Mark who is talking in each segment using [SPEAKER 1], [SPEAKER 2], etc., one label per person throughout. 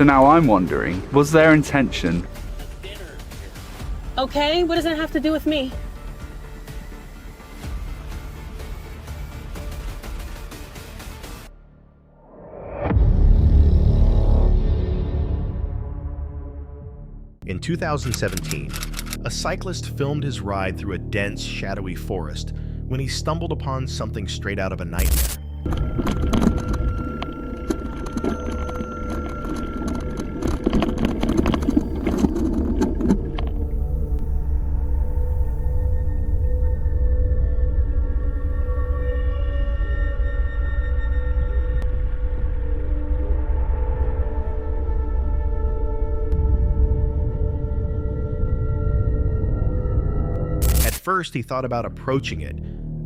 [SPEAKER 1] So now I'm wondering, was their intention?
[SPEAKER 2] Okay, what does that have to do with me?
[SPEAKER 3] In 2017, a cyclist filmed his ride through a dense, shadowy forest when he stumbled upon something straight out of a nightmare. First, he thought about approaching it,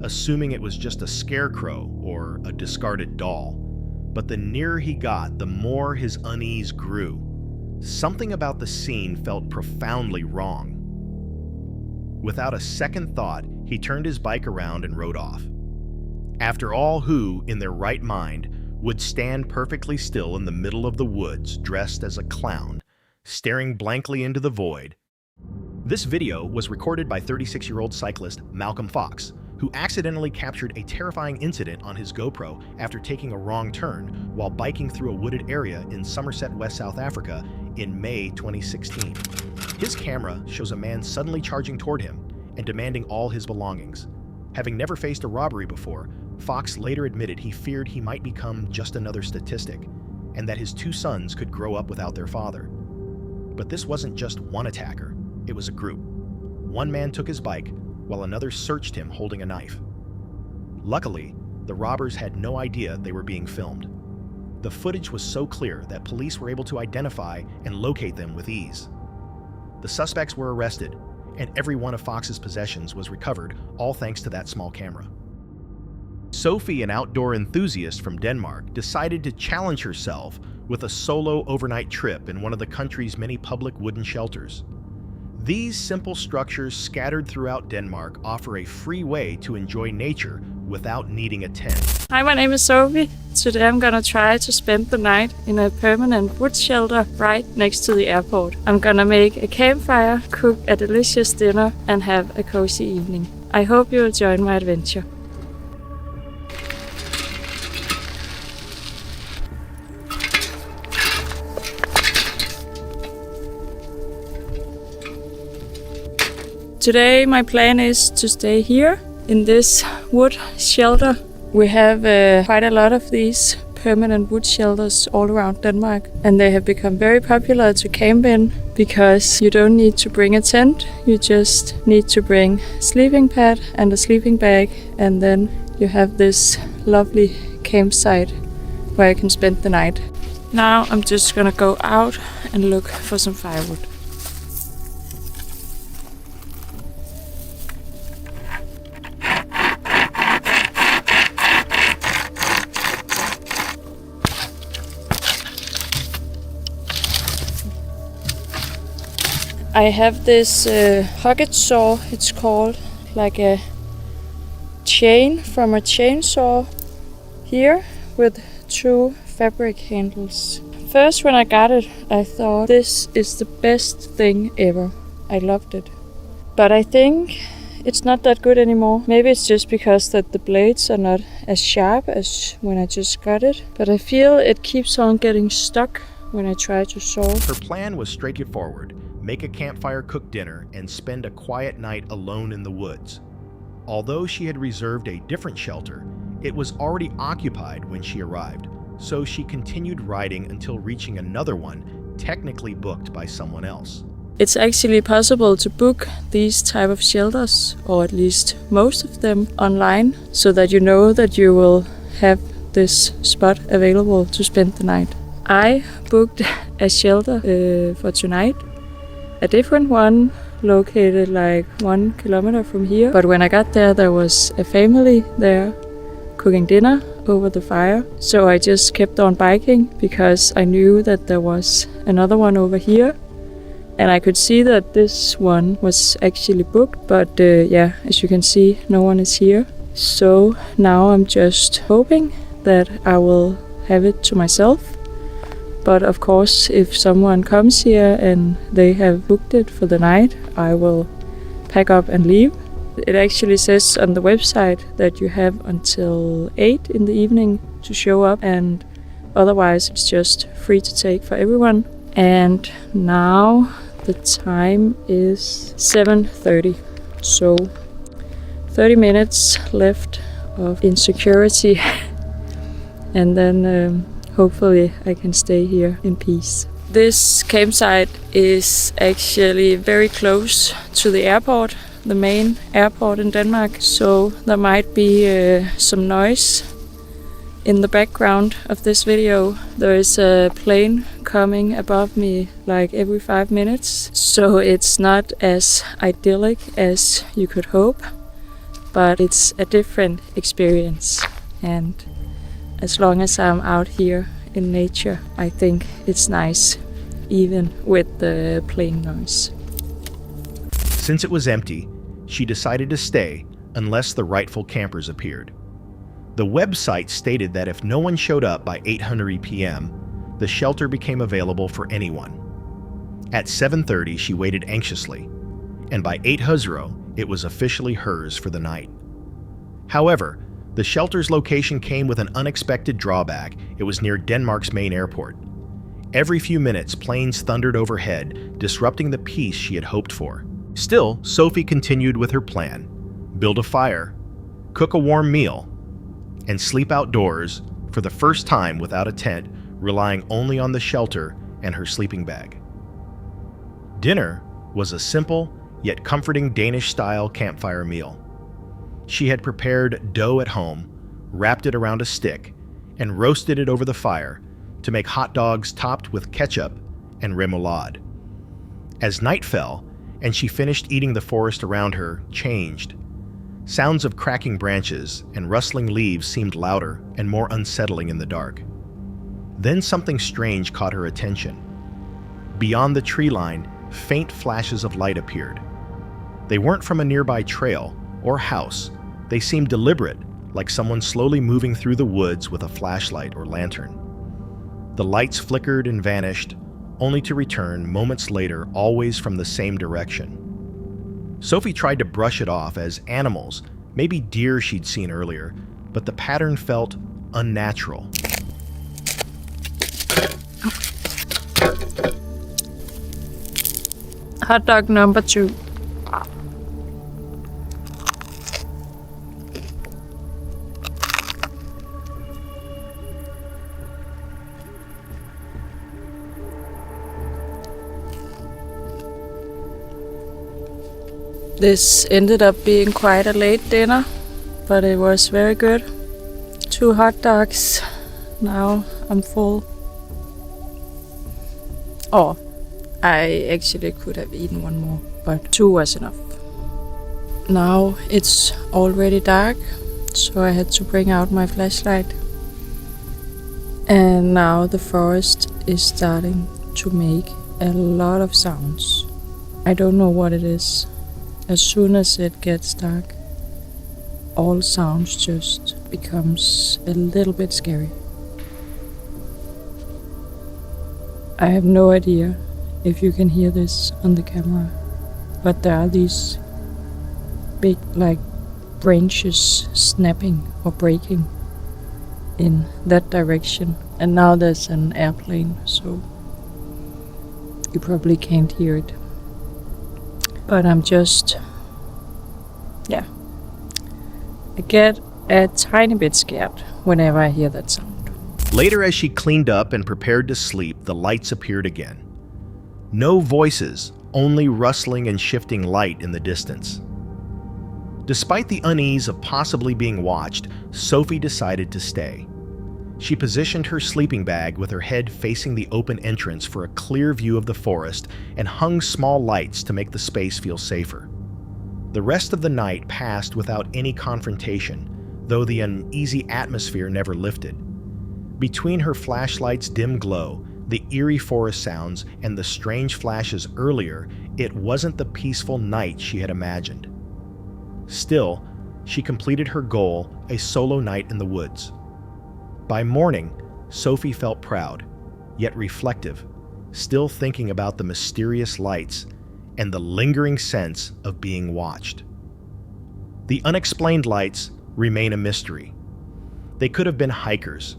[SPEAKER 3] assuming it was just a scarecrow or a discarded doll. But the nearer he got, the more his unease grew. Something about the scene felt profoundly wrong. Without a second thought, he turned his bike around and rode off. After all, who, in their right mind, would stand perfectly still in the middle of the woods dressed as a clown, staring blankly into the void? This video was recorded by 36-year-old cyclist Malcolm Fox, who accidentally captured a terrifying incident on his GoPro after taking a wrong turn while biking through a wooded area in Somerset, West South Africa in May 2016. His camera shows a man suddenly charging toward him and demanding all his belongings. Having never faced a robbery before, Fox later admitted he feared he might become just another statistic, and that his two sons could grow up without their father. But this wasn't just one attacker. It was a group. One man took his bike, while another searched him holding a knife. Luckily, the robbers had no idea they were being filmed. The footage was so clear that police were able to identify and locate them with ease. The suspects were arrested, and every one of Fox's possessions was recovered, all thanks to that small camera. Sophie, an outdoor enthusiast from Denmark, decided to challenge herself with a solo overnight trip in one of the country's many public wooden shelters. These simple structures scattered throughout Denmark offer a free way to enjoy nature without needing a tent.
[SPEAKER 4] Hi, my name is Sophie. Today I'm gonna try to spend the night in a permanent wood shelter right next to the airport. I'm gonna make a campfire, cook a delicious dinner, and have a cozy evening. I hope you'll join my adventure. Today my plan is to stay here in this wood shelter. We have quite a lot of these permanent wood shelters all around Denmark, and they have become very popular to camp in because you don't need to bring a tent, you just need to bring a sleeping pad and a sleeping bag, and then you have this lovely campsite where you can spend the night. Now I'm just gonna go out and look for some firewood. I have this pocket saw, it's called, like a chain from a chainsaw here with two fabric handles. First, when I got it, I thought this is the best thing ever. I loved it. But I think it's not that good anymore. Maybe it's just because that the blades are not as sharp as when I just got it. But I feel it keeps on getting stuck when I try to saw.
[SPEAKER 3] Her plan was straightforward. Make a campfire, cook dinner, and spend a quiet night alone in the woods. Although she had reserved a different shelter, it was already occupied when she arrived, so she continued riding until reaching another one, technically booked by someone else.
[SPEAKER 4] It's actually possible to book these type of shelters, or at least most of them, online, so that you know that you will have this spot available to spend the night. I booked a shelter for tonight. A different one located like 1 kilometer from here. But when I got there, there was a family there cooking dinner over the fire. So I just kept on biking because I knew that there was another one over here. And I could see that this one was actually booked. But yeah, as you can see, no one is here. So now I'm just hoping that I will have it to myself. But of course, if someone comes here and they have booked it for the night, I will pack up and leave. It actually says on the website that you have until 8 in the evening to show up, and otherwise it's just free to take for everyone. And now the time is 7:30, so 30 minutes left of insecurity and then hopefully I can stay here in peace. This campsite is actually very close to the airport, the main airport in Denmark, so there might be some noise in the background of this video. There is a plane coming above me like every 5 minutes, so it's not as idyllic as you could hope, but it's a different experience, and as long as I'm out here in nature, I think it's nice, even with the plane noise.
[SPEAKER 3] Since it was empty, she decided to stay unless the rightful campers appeared. The website stated that if no one showed up by 8:00 p.m., the shelter became available for anyone. At 7:30, she waited anxiously, and by 8:00, it was officially hers for the night. However, the shelter's location came with an unexpected drawback. It was near Denmark's main airport. Every few minutes, planes thundered overhead, disrupting the peace she had hoped for. Still, Sophie continued with her plan: build a fire, cook a warm meal, and sleep outdoors for the first time without a tent, relying only on the shelter and her sleeping bag. Dinner was a simple yet comforting Danish-style campfire meal. She had prepared dough at home, wrapped it around a stick, and roasted it over the fire to make hot dogs topped with ketchup and remoulade. As night fell and she finished eating, the forest around her changed. Sounds of cracking branches and rustling leaves seemed louder and more unsettling in the dark. Then something strange caught her attention. Beyond the tree line, faint flashes of light appeared. They weren't from a nearby trail or house. They seemed deliberate, like someone slowly moving through the woods with a flashlight or lantern. The lights flickered and vanished, only to return moments later, always from the same direction. Sophie tried to brush it off as animals, maybe deer she'd seen earlier, but the pattern felt unnatural.
[SPEAKER 4] Hot dog number 2. This ended up being quite a late dinner, but it was very good. 2 hot dogs. Now I'm full. Oh, I actually could have eaten one more, but 2 was enough. Now it's already dark, so I had to bring out my flashlight. And now the forest is starting to make a lot of sounds. I don't know what it is. As soon as it gets dark, all sounds just becomes a little bit scary. I have no idea if you can hear this on the camera, but there are these big like branches snapping or breaking in that direction, and now there's an airplane, so you probably can't hear it. But I'm just, I get a tiny bit scared whenever I hear that sound.
[SPEAKER 3] Later, as she cleaned up and prepared to sleep, the lights appeared again. No voices, only rustling and shifting light in the distance. Despite the unease of possibly being watched, Sophie decided to stay. She positioned her sleeping bag with her head facing the open entrance for a clear view of the forest and hung small lights to make the space feel safer. The rest of the night passed without any confrontation, though the uneasy atmosphere never lifted. Between her flashlight's dim glow, the eerie forest sounds, and the strange flashes earlier, it wasn't the peaceful night she had imagined. Still, she completed her goal, a solo night in the woods. By morning, Sophie felt proud. yet reflective, still thinking about the mysterious lights and the lingering sense of being watched. The unexplained lights remain a mystery. They could have been hikers,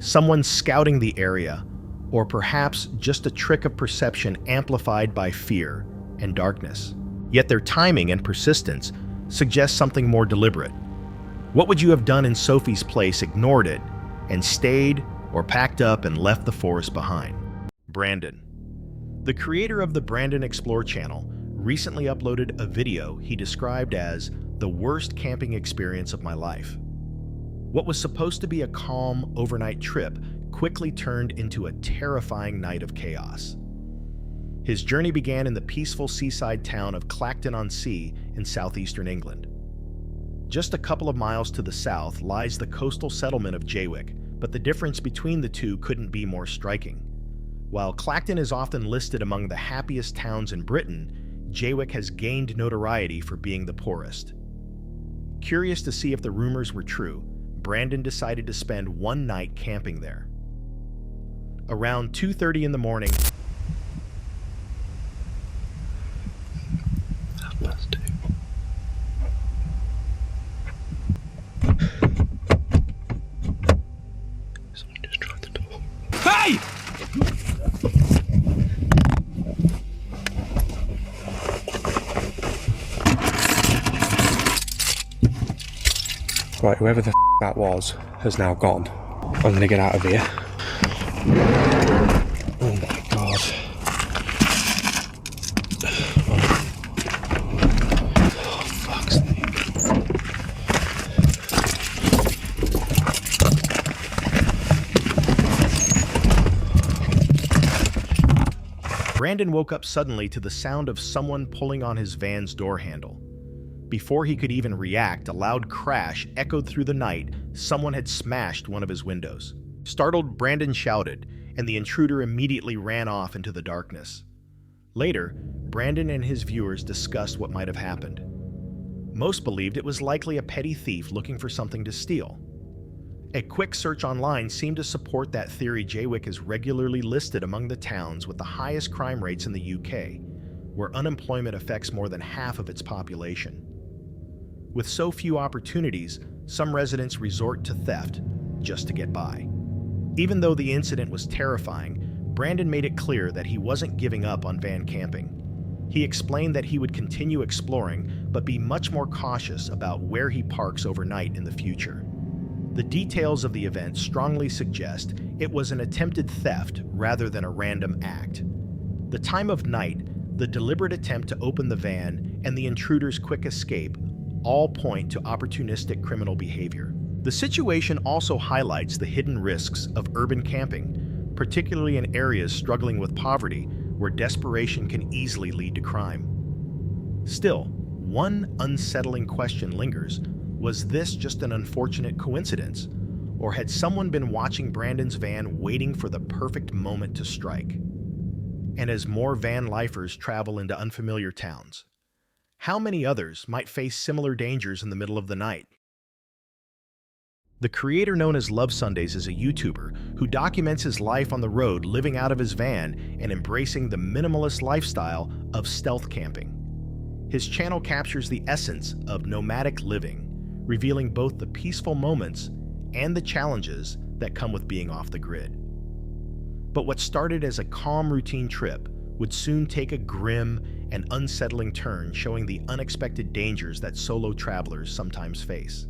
[SPEAKER 3] someone scouting the area, or perhaps just a trick of perception amplified by fear and darkness. Yet their timing and persistence suggest something more deliberate. What would you have done in Sophie's place, ignored it, and stayed or packed up and left the forest behind? Brandon. The creator of the Brandon Explore channel recently uploaded a video he described as the worst camping experience of my life. What was supposed to be a calm overnight trip quickly turned into a terrifying night of chaos. His journey began in the peaceful seaside town of Clacton-on-Sea in southeastern England. Just a couple of miles to the south lies the coastal settlement of Jaywick, but the difference between the two couldn't be more striking. While Clacton is often listed among the happiest towns in Britain, Jaywick has gained notoriety for being the poorest. Curious to see if the rumors were true, Brandon decided to spend one night camping there. Around 2:30 in the morning,
[SPEAKER 5] Someone just tried the door.
[SPEAKER 1] Hey!
[SPEAKER 5] Right, whoever the that was has now gone. I'm gonna get out of here. Oh my god. Oh, fuck's sake.
[SPEAKER 3] Brandon woke up suddenly to the sound of someone pulling on his van's door handle. Before he could even react, a loud crash echoed through the night. Someone had smashed one of his windows. Startled, Brandon shouted, and the intruder immediately ran off into the darkness. Later, Brandon and his viewers discussed what might have happened. Most believed it was likely a petty thief looking for something to steal. A quick search online seemed to support that theory. Jaywick is regularly listed among the towns with the highest crime rates in the UK, where unemployment affects more than half of its population. With so few opportunities, some residents resort to theft just to get by. Even though the incident was terrifying, Brandon made it clear that he wasn't giving up on van camping. He explained that he would continue exploring, but be much more cautious about where he parks overnight in the future. The details of the event strongly suggest it was an attempted theft rather than a random act. The time of night, the deliberate attempt to open the van, and the intruder's quick escape all point to opportunistic criminal behavior. The situation also highlights the hidden risks of urban camping, particularly in areas struggling with poverty, where desperation can easily lead to crime. Still, one unsettling question lingers. Was this just an unfortunate coincidence? Or had someone been watching Brandon's van waiting for the perfect moment to strike? And as more van lifers travel into unfamiliar towns, how many others might face similar dangers in the middle of the night? The creator known as Love Sundays is a YouTuber who documents his life on the road, living out of his van and embracing the minimalist lifestyle of stealth camping. His channel captures the essence of nomadic living, revealing both the peaceful moments and the challenges that come with being off the grid. But what started as a calm routine trip would soon take a grim and unsettling turn, showing the unexpected dangers that solo travelers sometimes face.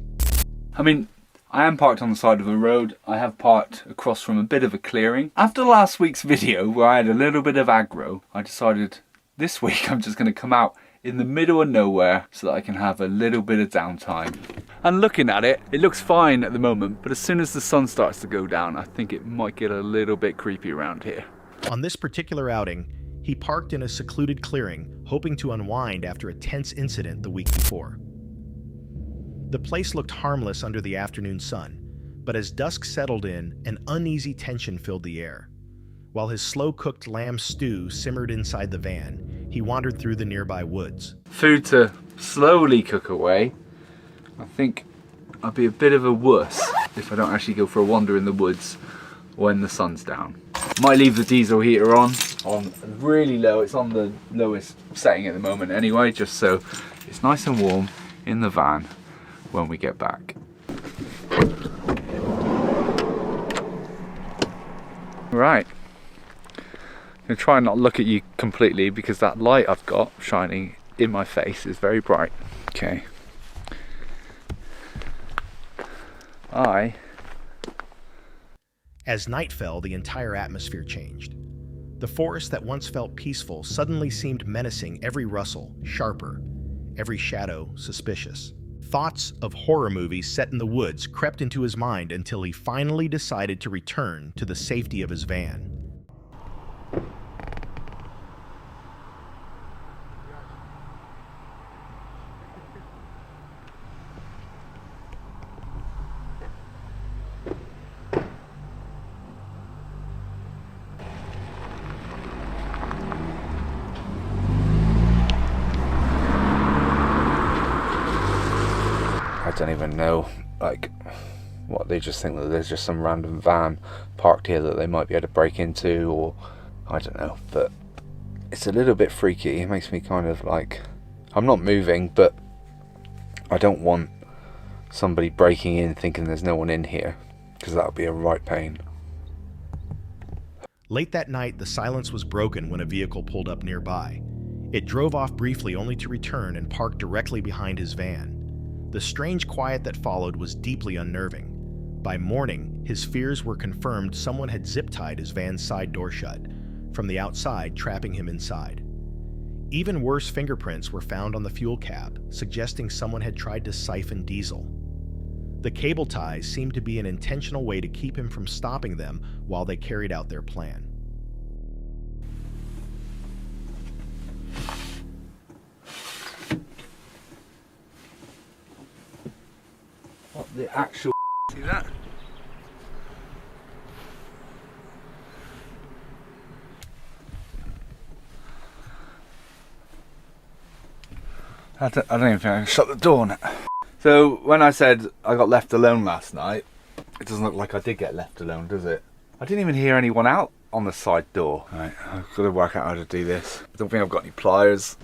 [SPEAKER 1] I mean, I am parked on the side of the road. I have parked across from a bit of a clearing. After last week's video where I had a little bit of aggro, I decided this week I'm just going to come out in the middle of nowhere so that I can have a little bit of downtime. And looking at it, it looks fine at the moment, but as soon as the sun starts to go down, I think it might get a little bit creepy around here.
[SPEAKER 3] On this particular outing, he parked in a secluded clearing, hoping to unwind after a tense incident the week before. The place looked harmless under the afternoon sun, but as dusk settled in, an uneasy tension filled the air. While his slow-cooked lamb stew simmered inside the van, he wandered through the nearby woods.
[SPEAKER 1] Food to slowly cook away. I think I'll be a bit of a wuss if I don't actually go for a wander in the woods when the sun's down. Might leave the diesel heater on really low. It's on the lowest setting at the moment anyway, just so it's nice and warm in the van when we get back. Right. I'm going to try and not look at you completely because that light I've got shining in my face is very bright. Okay.
[SPEAKER 3] As night fell, the entire atmosphere changed. The forest that once felt peaceful suddenly seemed menacing, every rustle sharper, every shadow suspicious. Thoughts of horror movies set in the woods crept into his mind until he finally decided to return to the safety of his van.
[SPEAKER 1] I don't even know, like, what they just think that there's just some random van parked here that they might be able to break into, or I don't know, but it's a little bit freaky. It makes me kind of like, I'm not moving, but I don't want somebody breaking in thinking there's no one in here, because that would be a right pain.
[SPEAKER 3] Late that night, the silence was broken when a vehicle pulled up nearby. It drove off briefly only to return and park directly behind his van. The strange quiet that followed was deeply unnerving. By morning, his fears were confirmed. Someone had zip-tied his van's side door shut, from the outside, trapping him inside. Even worse fingerprints were found on the fuel cap, suggesting someone had tried to siphon diesel. The cable ties seemed to be an intentional way to keep him from stopping them while they carried out their plan.
[SPEAKER 1] What the actual see that? I don't even think I can shut the door now. So when I said I got left alone last night, it doesn't look like I did get left alone, does it? I didn't even hear anyone out on the side door. Right, I've got to work out how to do this. I don't think I've got any pliers.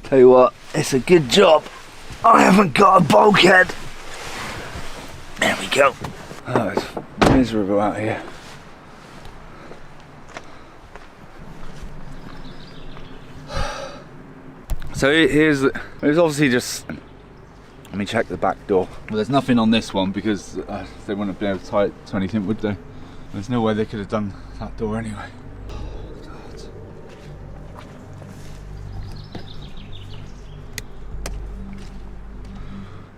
[SPEAKER 1] Tell you what, it's a good job I haven't got a bulkhead. There we go. Oh, it's miserable out here. So it was obviously just, let me check the back door. Well, there's nothing on this one because they wouldn't have been able to tie it to anything, would they? There's no way they could have done that door anyway.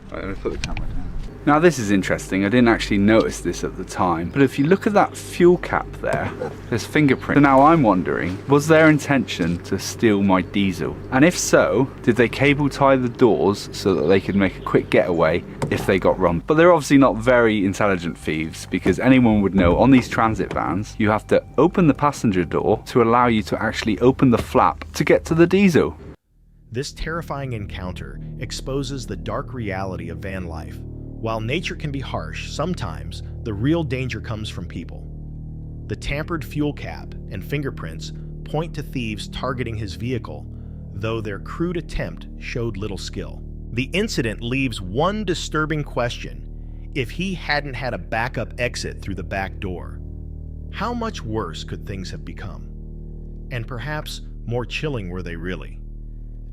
[SPEAKER 1] Right, let me put the camera down. Now this is interesting, I didn't actually notice this at the time, but if you look at that fuel cap there, there's fingerprints. So now I'm wondering, was their intention to steal my diesel? And if so, did they cable tie the doors so that they could make a quick getaway if they got run? But they're obviously not very intelligent thieves, because anyone would know on these transit vans, you have to open the passenger door to allow you to actually open the flap to get to the diesel.
[SPEAKER 3] This terrifying encounter exposes the dark reality of van life. While nature can be harsh, sometimes the real danger comes from people. The tampered fuel cap and fingerprints point to thieves targeting his vehicle, though their crude attempt showed little skill. The incident leaves one disturbing question: if he hadn't had a backup exit through the back door, how much worse could things have become? And perhaps more chilling were they really?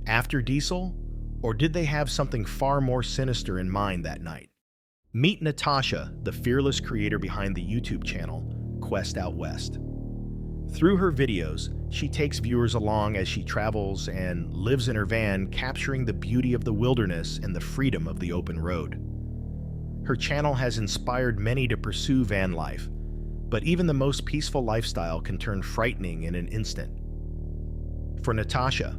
[SPEAKER 3] After diesel? Or did they have something far more sinister in mind that night? Meet Natasha, the fearless creator behind the YouTube channel, Quest Out West. Through her videos, she takes viewers along as she travels and lives in her van, capturing the beauty of the wilderness and the freedom of the open road. Her channel has inspired many to pursue van life, but even the most peaceful lifestyle can turn frightening in an instant. For Natasha,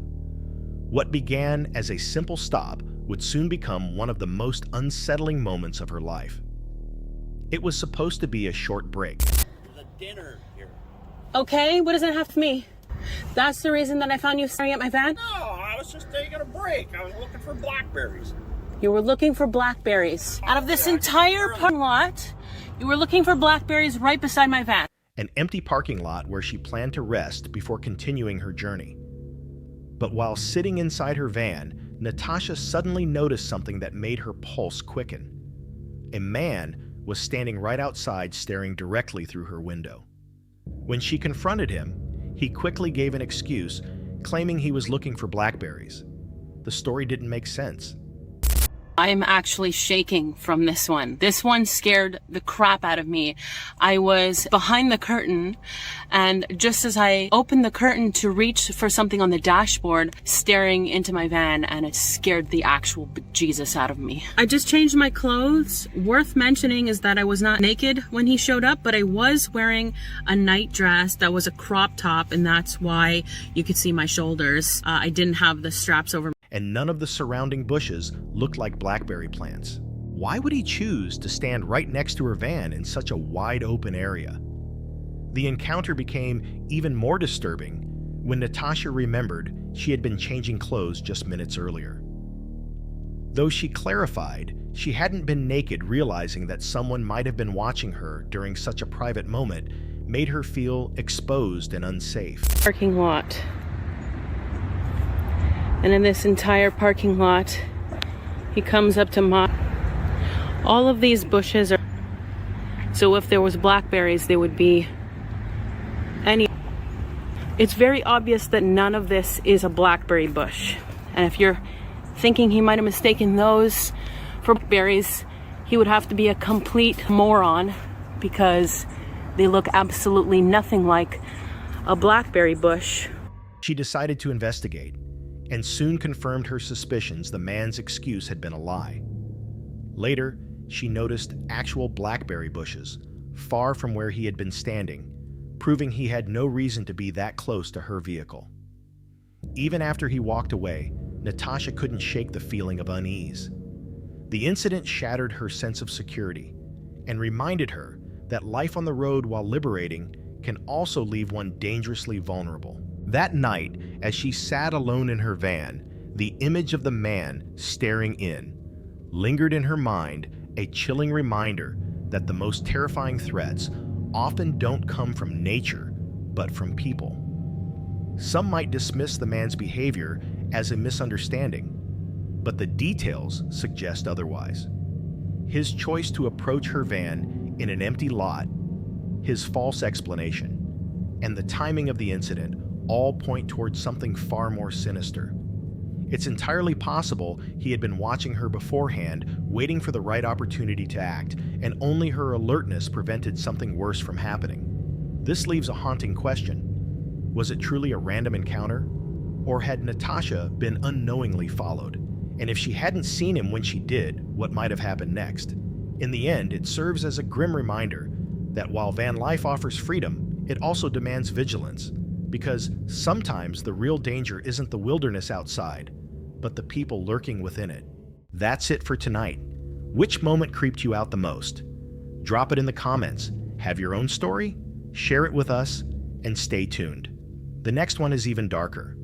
[SPEAKER 3] what began as a simple stop would soon become one of the most unsettling moments of her life. It was supposed to be a short break.
[SPEAKER 2] The dinner here. Okay, what does it have to me? That's the reason that I found you staring at my van?
[SPEAKER 6] No, I was just taking a break. I was looking for blackberries.
[SPEAKER 2] You were looking for blackberries. Out of this entire parking lot, you were looking for blackberries right beside my van.
[SPEAKER 3] An empty parking lot where she planned to rest before continuing her journey. But while sitting inside her van, Natasha suddenly noticed something that made her pulse quicken. A man was standing right outside, staring directly through her window. When she confronted him, he quickly gave an excuse, claiming he was looking for blackberries. The story didn't make sense.
[SPEAKER 2] I'm actually shaking from this one. This one scared the crap out of me. I was behind the curtain, and just as I opened the curtain to reach for something on the dashboard, staring into my van, and it scared the actual bejesus out of me. I just changed my clothes. Worth mentioning is that I was not naked when he showed up, but I was wearing a night dress that was a crop top, and that's why you could see my shoulders. I didn't have the straps over.
[SPEAKER 3] And none of the surrounding bushes looked like blackberry plants. Why would he choose to stand right next to her van in such a wide open area? The encounter became even more disturbing when Natasha remembered she had been changing clothes just minutes earlier. Though she clarified she hadn't been naked, realizing that someone might have been watching her during such a private moment made her feel exposed and unsafe.
[SPEAKER 2] Parking lot. And in this entire parking lot, he comes up to all of these bushes are, so if there was blackberries, there would be any. It's very obvious that none of this is a blackberry bush. And if you're thinking he might have mistaken those for berries, he would have to be a complete moron, because they look absolutely nothing like a blackberry bush.
[SPEAKER 3] She decided to investigate, and soon confirmed her suspicions the man's excuse had been a lie. Later, she noticed actual blackberry bushes, far from where he had been standing, proving he had no reason to be that close to her vehicle. Even after he walked away, Natasha couldn't shake the feeling of unease. The incident shattered her sense of security and reminded her that life on the road while liberating can also leave one dangerously vulnerable. That night, as she sat alone in her van, the image of the man staring in lingered in her mind, a chilling reminder that the most terrifying threats often don't come from nature, but from people. Some might dismiss the man's behavior as a misunderstanding, but the details suggest otherwise. His choice to approach her van in an empty lot, his false explanation, and the timing of the incident all point towards something far more sinister. It's entirely possible he had been watching her beforehand, waiting for the right opportunity to act, and only her alertness prevented something worse from happening. This leaves a haunting question. Was it truly a random encounter? Or had Natasha been unknowingly followed? And if she hadn't seen him when she did, what might have happened next? In the end, it serves as a grim reminder that while van life offers freedom, it also demands vigilance. Because sometimes the real danger isn't the wilderness outside, but the people lurking within it. That's it for tonight. Which moment creeped you out the most? Drop it in the comments. Have your own story? Share it with us, and stay tuned. The next one is even darker.